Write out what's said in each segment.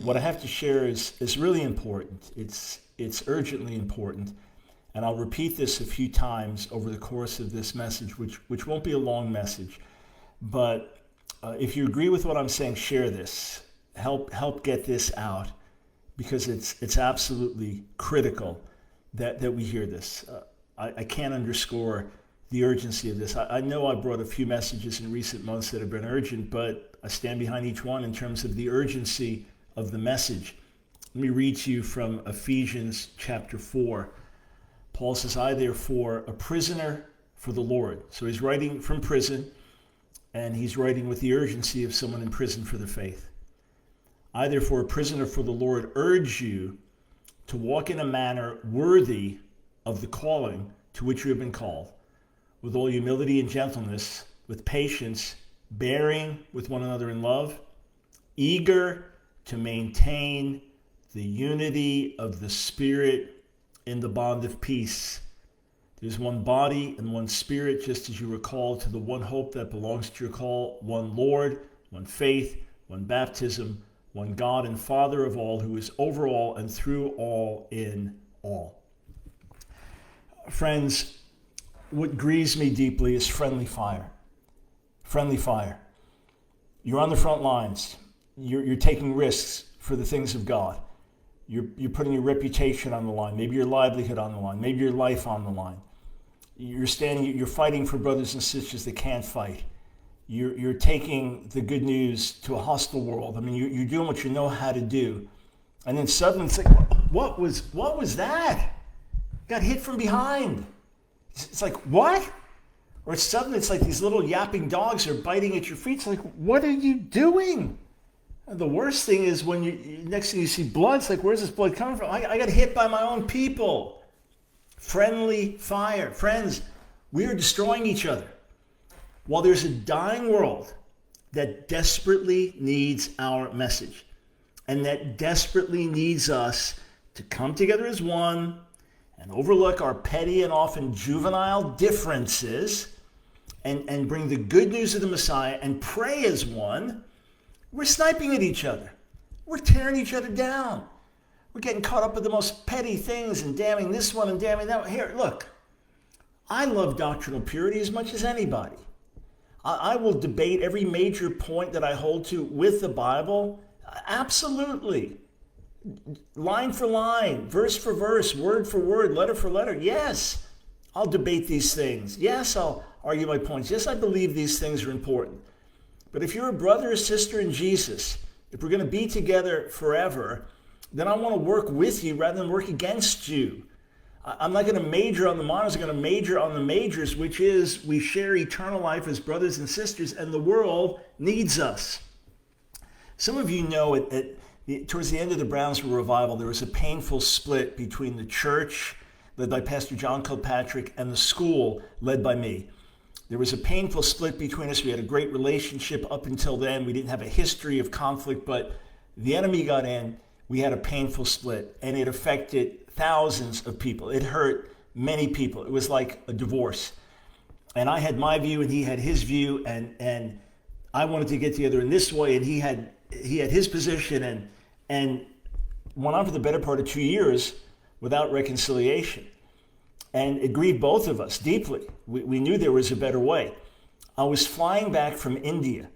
what I have to share is really important. It's urgently important. And I'll repeat this a few times over the course of this message, which won't be a long message. But if you agree with what I'm saying, share this. Help get this out, because it's absolutely critical that we hear this. I can't underscore the urgency of this. I know I brought a few messages in recent months that have been urgent, but I stand behind each one in terms of the urgency of the message. Let me read to you from Ephesians chapter 4. Paul says, I therefore, a prisoner for the Lord. So he's writing from prison, and he's writing with the urgency of someone in prison for the faith. I therefore, a prisoner for the Lord, urge you to walk in a manner worthy of the calling to which you have been called, with all humility and gentleness, with patience, bearing with one another in love, eager to maintain the unity of the Spirit in the bond of peace. There's one body and one Spirit, just as you were called to the one hope that belongs to your call, one Lord, one faith, one baptism, one God and Father of all, who is over all and through all in all. Friends, what grieves me deeply is friendly fire. Friendly fire. You're on the front lines. You're taking risks for the things of God. You're putting your reputation on the line, maybe your livelihood on the line, maybe your life on the line. You're fighting for brothers and sisters that can't fight. You're taking the good news to a hostile world. I mean, you're doing what you know how to do. And then suddenly it's like, what was that? Got hit from behind. It's like, what? Or suddenly it's like these little yapping dogs are biting at your feet. It's like, what are you doing? And the worst thing is when next thing you see blood, it's like, where's this blood coming from? I got hit by my own people. Friendly fire. Friends, we are destroying each other. While there's a dying world that desperately needs our message, and that desperately needs us to come together as one and overlook our petty and often juvenile differences and bring the good news of the Messiah and pray as one, we're sniping at each other. We're tearing each other down. We're getting caught up with the most petty things and damning this one and damning that one. Here, look, I love doctrinal purity as much as anybody. I will debate every major point that I hold to with the Bible. Absolutely. Line for line, verse for verse, word for word, letter for letter. Yes, I'll debate these things. Yes, I'll argue my points. Yes, I believe these things are important. But if you're a brother or sister in Jesus, if we're going to be together forever, then I want to work with you rather than work against you. I'm not going to major on the minors. I'm going to major on the majors, which is we share eternal life as brothers and sisters, and the world needs us. Some of you know towards the end of the Brownsville revival, there was a painful split between the church, led by Pastor John Kilpatrick, and the school, led by me. There was a painful split between us. We had a great relationship up until then. We didn't have a history of conflict, but the enemy got in. We had a painful split, and it affected thousands of people. It hurt many people. It was like a divorce. And I had my view, and he had his view, and I wanted to get together in this way, and he had his position, and went on for the better part of 2 years without reconciliation. And it grieved both of us deeply. We knew there was a better way. I was flying back from India,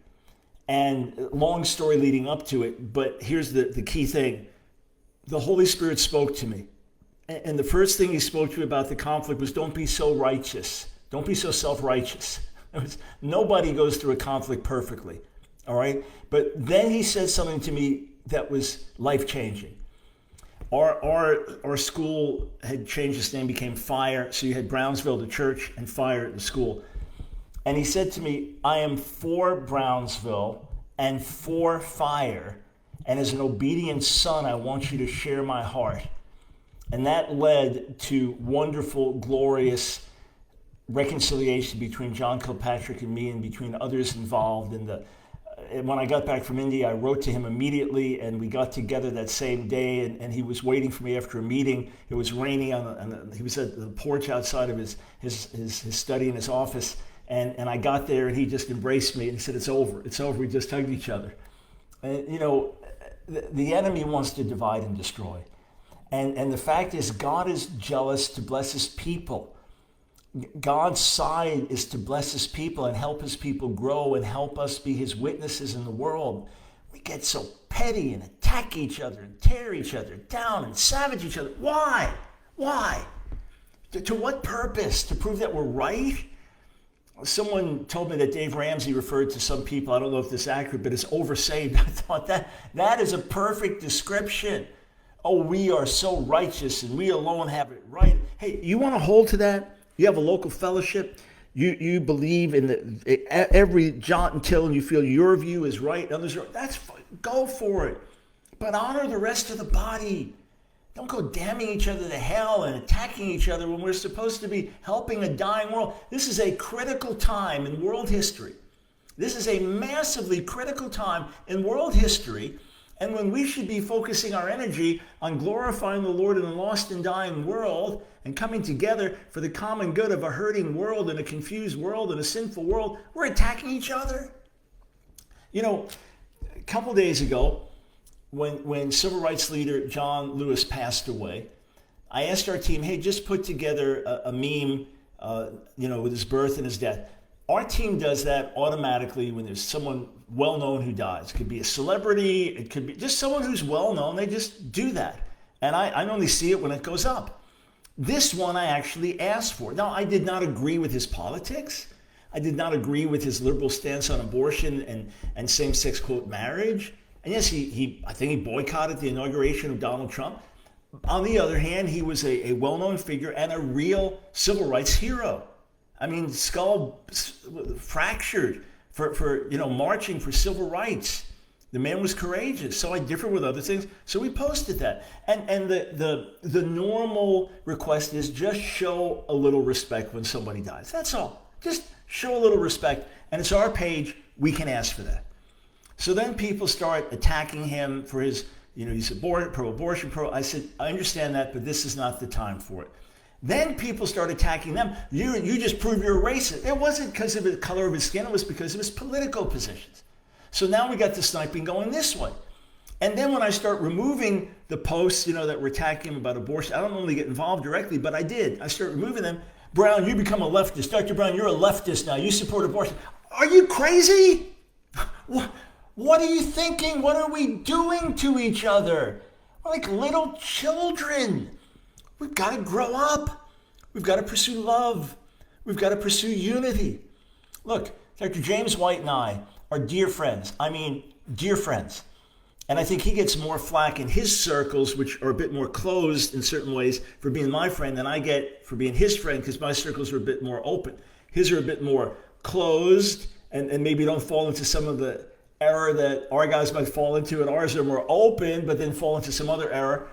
and long story leading up to it, but here's the key thing. The Holy Spirit spoke to me. And the first thing he spoke to me about the conflict was, don't be so righteous. Don't be so self-righteous. Nobody goes through a conflict perfectly, all right? But then he said something to me that was life-changing. Our school had changed its name, became Fire. So you had Brownsville, the church, and Fire, the school. And he said to me, I am for Brownsville and for Fire. And as an obedient son, I want you to share my heart. And that led to wonderful, glorious reconciliation between John Kilpatrick and me and between others involved. And when I got back from India, I wrote to him immediately, and we got together that same day, and he was waiting for me after a meeting. It was raining, he was at the porch outside of his study in his office, and I got there, and he just embraced me, and he said, it's over, we just hugged each other. And, The enemy wants to divide and destroy. And the fact is, God is jealous to bless his people. God's side is to bless his people and help his people grow and help us be his witnesses in the world. We get so petty and attack each other and tear each other down and savage each other. Why? Why? To what purpose? To prove that we're right? Someone told me that Dave Ramsey referred to some people, I don't know if this is accurate, but as oversaved. I thought that is a perfect description. Oh, we are so righteous and we alone have it right. Hey, you want to hold to that? You have a local fellowship. You believe in every jot and tittle, and you feel your view is right, others are right. That's fine. Go for it. But honor the rest of the body. Don't go damning each other to hell and attacking each other when we're supposed to be helping a dying world. This is a critical time in world history. This is a massively critical time in world history. And when we should be focusing our energy on glorifying the Lord in a lost and dying world and coming together for the common good of a hurting world and a confused world and a sinful world, we're attacking each other. You know, a couple days ago, when civil rights leader John Lewis passed away, I asked our team, hey, just put together a meme, with his birth and his death. Our team does that automatically when there's someone well-known who dies. It could be a celebrity. It could be just someone who's well-known. They just do that. And I only see it when it goes up. This one I actually asked for. Now, I did not agree with his politics. I did not agree with his liberal stance on abortion and same-sex, quote, marriage. And yes, I think he boycotted the inauguration of Donald Trump. On the other hand, he was a well-known figure and a real civil rights hero. I mean, skull fractured for marching for civil rights. The man was courageous. So I differ with other things. So we posted that. And the normal request is just show a little respect when somebody dies. That's all. Just show a little respect. And it's our page. We can ask for that. So then people start attacking him for his, he's pro-abortion, I said, I understand that, but this is not the time for it. Then people start attacking them. You just prove you're a racist. It wasn't because of the color of his skin. It was because of his political positions. So now we got the sniping going this way. And then when I start removing the posts, that were attacking him about abortion, I don't normally get involved directly, but I did. I start removing them. Brown, you become a leftist. Dr. Brown, you're a leftist now. You support abortion. Are you crazy? What are you thinking? What are we doing to each other? We're like little children. We've got to grow up. We've got to pursue love. We've got to pursue unity. Look, Dr. James White and I are dear friends. I mean, dear friends. And I think he gets more flack in his circles, which are a bit more closed in certain ways, for being my friend than I get for being his friend, because my circles are a bit more open. His are a bit more closed and maybe don't fall into some of the error that our guys might fall into, and ours are more open, but then fall into some other error.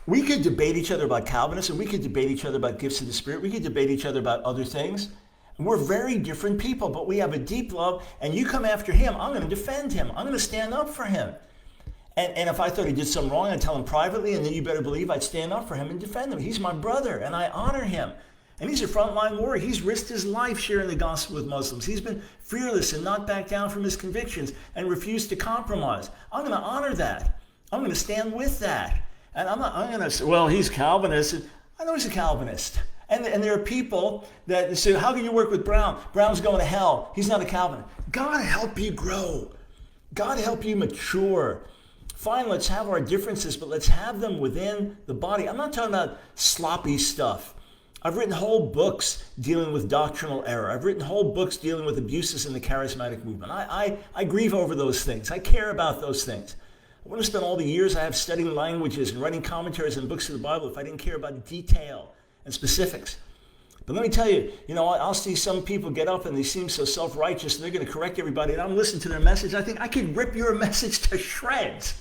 We could debate each other about Calvinism. We could debate each other about gifts of the Spirit. We could debate each other about other things. And we're very different people, but we have a deep love. And you come after him, I'm going to defend him. I'm going to stand up for him. And if I thought he did something wrong, I'd tell him privately, and then you better believe I'd stand up for him and defend him. He's my brother, and I honor him. And he's a frontline warrior. He's risked his life sharing the gospel with Muslims. He's been fearless and not backed down from his convictions and refused to compromise. I'm going to honor that. I'm going to stand with that. And I'm going to say, well, he's Calvinist. I know he's a Calvinist. And there are people that say, how can you work with Brown? Brown's going to hell. He's not a Calvinist. God help you grow. God help you mature. Fine, let's have our differences, but let's have them within the body. I'm not talking about sloppy stuff. I've written whole books dealing with doctrinal error. I've written whole books dealing with abuses in the charismatic movement. I grieve over those things. I care about those things. I wouldn't have spent all the years I have studying languages and writing commentaries and books of the Bible if I didn't care about detail and specifics. But let me tell you, I'll see some people get up and they seem so self-righteous and they're going to correct everybody, and I'm listening to their message. I think I could rip your message to shreds.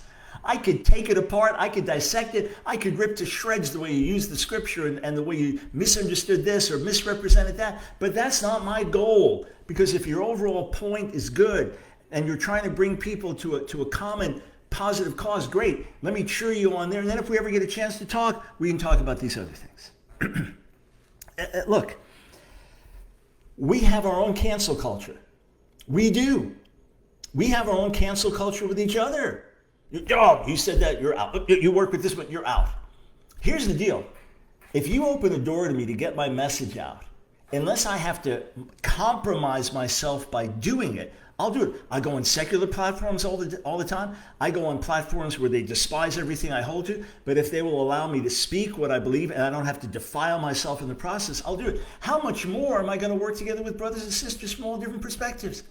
I could take it apart. I could dissect it. I could rip to shreds the way you use the scripture and the way you misunderstood this or misrepresented that. But that's not my goal, because if your overall point is good and you're trying to bring people to a common positive cause, great. Let me cheer you on there. And then if we ever get a chance to talk, we can talk about these other things. Look, we have our own cancel culture. We do. We have our own cancel culture with each other. Oh, you said that, you're out. You work with this one, you're out. Here's the deal. If you open the door to me to get my message out, unless I have to compromise myself by doing it, I'll do it. I go on secular platforms all the time. I go on platforms where they despise everything I hold to. But if they will allow me to speak what I believe and I don't have to defile myself in the process, I'll do it. How much more am I going to work together with brothers and sisters from all different perspectives?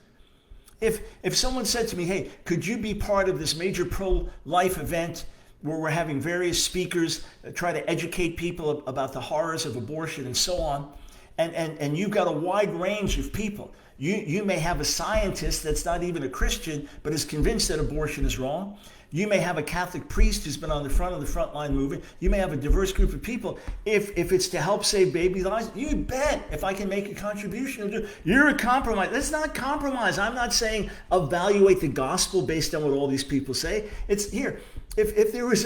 If someone said to me, hey, could you be part of this major pro-life event where we're having various speakers try to educate people about the horrors of abortion and so on, and you've got a wide range of people. You may have a scientist that's not even a Christian, but is convinced that abortion is wrong. You may have a Catholic priest who's been on the front line movement. You may have a diverse group of people. If it's to help save baby lives, you bet if I can make a contribution, you're a compromise. That's not compromise. I'm not saying evaluate the gospel based on what all these people say. It's here. If there was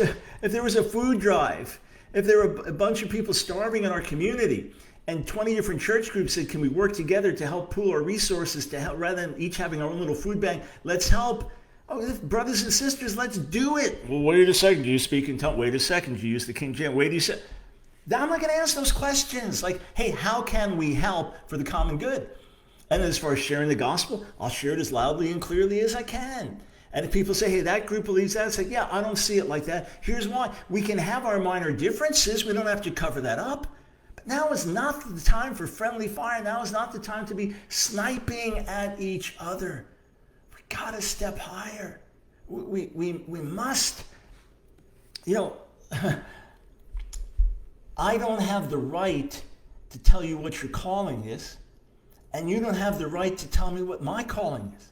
a food drive, if there were a bunch of people starving in our community, and 20 different church groups said, can we work together to help pool our resources to help, rather than each having our own little food bank, let's help. Oh, brothers and sisters, let's do it. Well, wait a second. Do you speak in tongues? Wait a second. Do you use the King James? Wait, do you say? I'm not going to ask those questions. Like, hey, how can we help for the common good? And as far as sharing the gospel, I'll share it as loudly and clearly as I can. And if people say, hey, that group believes that, it's like, yeah, I don't see it like that. Here's why. We can have our minor differences. We don't have to cover that up. But now is not the time for friendly fire. Now is not the time to be sniping at each other. We got to step higher. We must. You know, I don't have the right to tell you what your calling is, and you don't have the right to tell me what my calling is.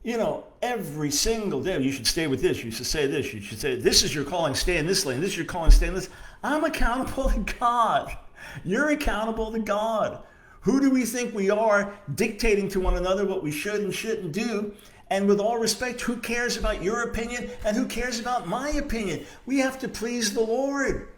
You know, every single day, you should stay with this, you should say this, you should say, this is your calling, stay in this lane, this is your calling, stay in this. I'm accountable to God. You're accountable to God. Who do we think we are dictating to one another what we should and shouldn't do? And with all respect, who cares about your opinion and who cares about my opinion? We have to please the Lord.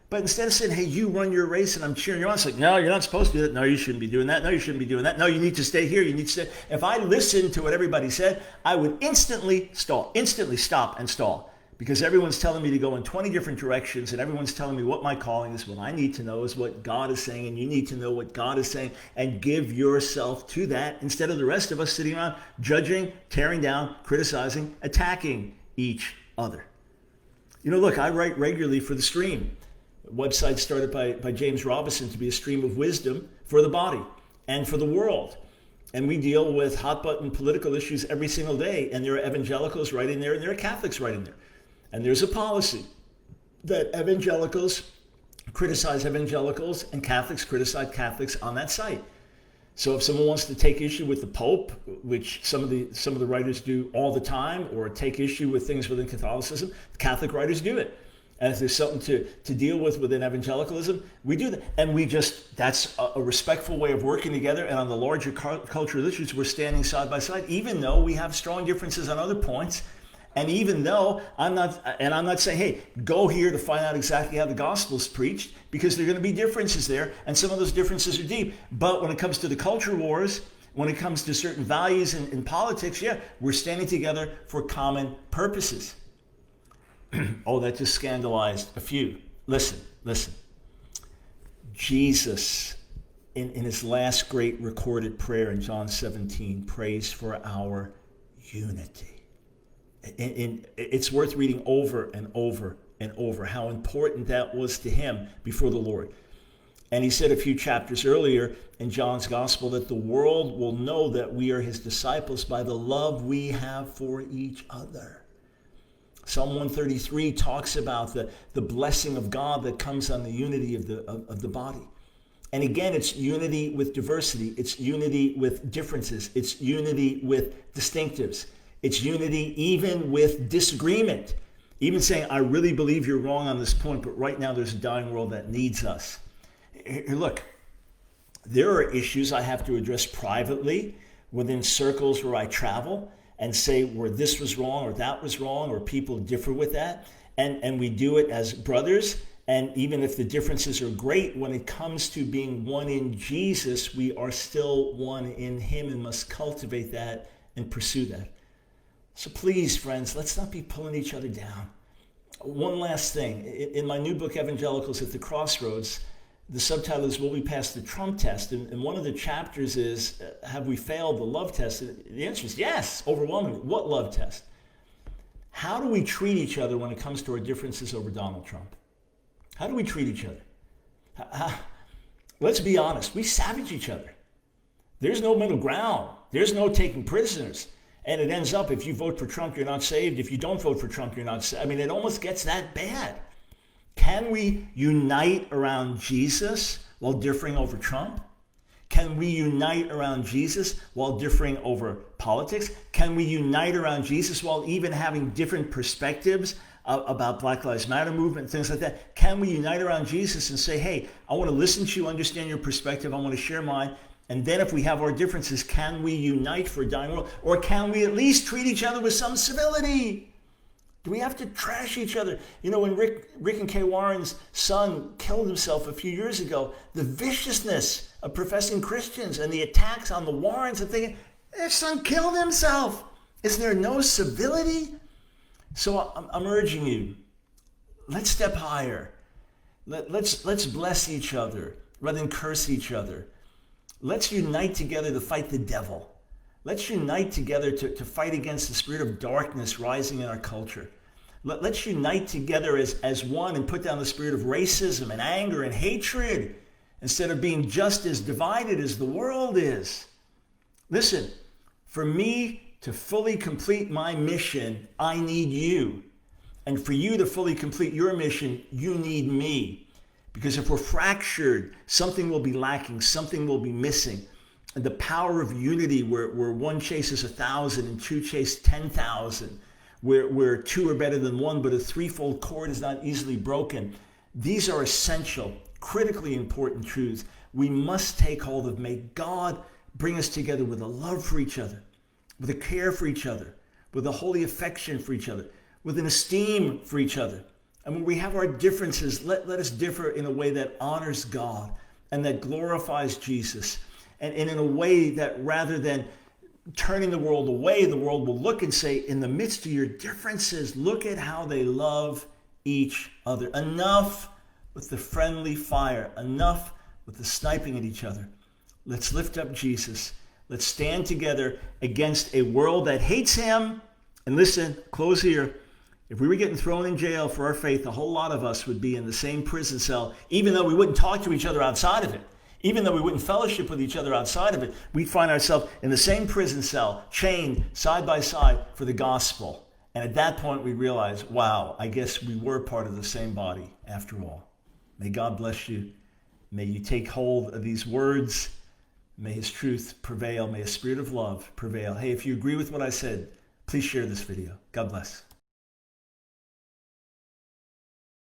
But instead of saying, hey, you run your race and I'm cheering you on, it's like, no, you're not supposed to do that. No, you shouldn't be doing that. No, you shouldn't be doing that. No, you need to stay here. You need to stay. If I listened to what everybody said, I would instantly stop and stall. Because everyone's telling me to go in 20 different directions and everyone's telling me what my calling is. What I need to know is what God is saying, and you need to know what God is saying and give yourself to that instead of the rest of us sitting around judging, tearing down, criticizing, attacking each other. You know, look, I write regularly for The Stream. Website started by James Robison to be a stream of wisdom for the body and for the world. And we deal with hot button political issues every single day. And there are evangelicals right in there and there are Catholics right in there. And there's a policy that evangelicals criticize evangelicals and Catholics criticize Catholics on that site. So if someone wants to take issue with the Pope, which some of the writers do all the time, or take issue with things within Catholicism, Catholic writers do it. And if there's something to deal with within evangelicalism, we do that. And that's a respectful way of working together. And on the larger cultural issues, we're standing side by side, even though we have strong differences on other points. And even though I'm not saying, hey, go here to find out exactly how the gospel is preached, because there are going to be differences there. And some of those differences are deep. But when it comes to the culture wars, when it comes to certain values in politics, yeah, we're standing together for common purposes. Oh, that just scandalized a few. Listen. Jesus, in his last great recorded prayer in John 17, prays for our unity. It's worth reading over and over and over how important that was to him before the Lord. And he said a few chapters earlier in John's gospel that the world will know that we are his disciples by the love we have for each other. Psalm 133 talks about the blessing of God that comes on the unity of the body. And again, it's unity with diversity. It's unity with differences. It's unity with distinctives. It's unity even with disagreement. Even saying, I really believe you're wrong on this point, but right now there's a dying world that needs us. Here, look, there are issues I have to address privately within circles where I travel, and say where this was wrong or that was wrong, or people differ with that. And we do it as brothers. And even if the differences are great, when it comes to being one in Jesus, we are still one in him and must cultivate that and pursue that. So please, friends, let's not be pulling each other down. One last thing. In my new book, Evangelicals at the Crossroads, the subtitle is Will We Pass the Trump Test? And one of the chapters is, have we failed the love test? The answer is yes, overwhelmingly. What love test? How do we treat each other when it comes to our differences over Donald Trump? How do we treat each other? Let's be honest. We savage each other. There's no middle ground. There's no taking prisoners. And it ends up, if you vote for Trump, you're not saved. If you don't vote for Trump, you're not saved. I mean, it almost gets that bad. Can we unite around Jesus while differing over Trump? Can we unite around Jesus while differing over politics? Can we unite around Jesus while even having different perspectives about Black Lives Matter movement, things like that? Can we unite around Jesus and say, hey, I want to listen to you, understand your perspective, I want to share mine. And then if we have our differences, can we unite for a dying world? Or can we at least treat each other with some civility? Do we have to trash each other? You know, when Rick and Kay Warren's son killed himself a few years ago, the viciousness of professing Christians and the attacks on the Warrens and thinking, their son killed himself. Is there no civility? So I'm urging you, let's step higher. Let's bless each other rather than curse each other. Let's unite together to fight the devil. Let's unite together to fight against the spirit of darkness rising in our culture. Let's unite together as one and put down the spirit of racism and anger and hatred instead of being just as divided as the world is. Listen, for me to fully complete my mission, I need you. And for you to fully complete your mission, you need me. Because if we're fractured, something will be lacking, something will be missing. And the power of unity where one chases 1,000 and two chase 10,000, where two are better than one, but a threefold cord is not easily broken. These are essential, critically important truths we must take hold of. May God bring us together with a love for each other, with a care for each other, with a holy affection for each other, with an esteem for each other. And when we have our differences, let us differ in a way that honors God and that glorifies Jesus. And in a way that rather than turning the world away, the world will look and say, in the midst of your differences, look at how they love each other. Enough with the friendly fire. Enough with the sniping at each other. Let's lift up Jesus. Let's stand together against a world that hates him. And listen, close here. If we were getting thrown in jail for our faith, a whole lot of us would be in the same prison cell, even though we wouldn't talk to each other outside of it. Even though we wouldn't fellowship with each other outside of it, we'd find ourselves in the same prison cell, chained side by side for the gospel. And at that point, we realize, wow, I guess we were part of the same body after all. May God bless you. May you take hold of these words. May his truth prevail. May a spirit of love prevail. Hey, if you agree with what I said, please share this video. God bless.